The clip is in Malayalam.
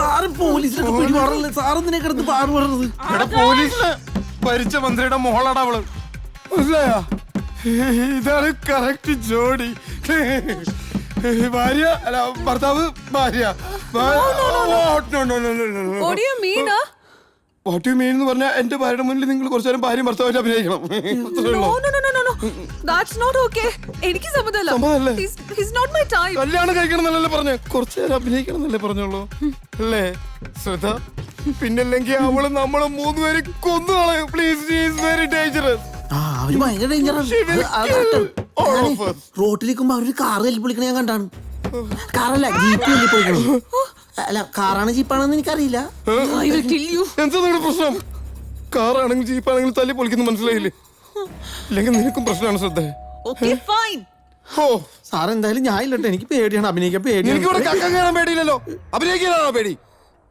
സാറ് പോലീസിലൊക്കെ പിടിപാടല്ലേ, സാറെന്തിനെ കിടന്ന് പാടുപെടുന്നത്? പോലീസിന് ഭരിച്ച മന്ത്രിയുടെ മോളാടാ അവള്. മനസ്സിലായോ? ഇതാണ് കറക്റ്റ് ജോഡി. ഭാര്യ അല്ല ഭർത്താവ്, ഭാര്യ. വാട്ട് യു മീൻ എന്ന് പറഞ്ഞാൽ എന്റെ ഭാര്യയുടെ മുന്നിൽ നിങ്ങൾ കുറച്ചു നേരം ഭാര്യയും ഭർത്താവായിട്ട് അഭിനയിക്കണം. കല്യാണം കഴിക്കണം എന്നല്ലേ പറഞ്ഞേ, കുറച്ചു നേരം അഭിനയിക്കണം എന്നല്ലേ പറഞ്ഞോളൂ അല്ലേ ശ്രദ്ധ? പിന്നല്ലെങ്കിൽ അവള് നമ്മളെ 3 പേര് കൊന്നു കളയും. Please, very dangerous. അവര് ഭയങ്കര ഡേഞ്ചറാണ്. റോട്ടിലിരിക്കുമ്പോ അവര് കാറ് തല്ലിപ്പൊളിക്കണ ഞാൻ കണ്ടാണ്. കാറല്ല, ജീപ്പ് തല്ലിപ്പൊളിക്കണം. അല്ല, കാറാണ് ജീപ്പാണെന്ന് എനിക്കറിയില്ല. എന്താ നിങ്ങളുടെ പ്രശ്നം? കാറാണെങ്കിലും ജീപ്പാണെങ്കിലും തല്ലി പൊളിക്കുന്നു, മനസ്സിലായില്ലേ? ഇല്ലെങ്കിൽ നിനക്കും പ്രശ്നമാണ് ശ്രദ്ധ. സാർ എന്തായാലും ഞാൻ ഇല്ലട്ടെ, എനിക്ക് പേടിയാണ്, അഭിനയിക്കാൻ പേടിയാണ്. എനിക്കിവിടെ കക്കം കാണാൻ പേടിയില്ലല്ലോ, അഭിനയിക്കാനാണോ പേടി?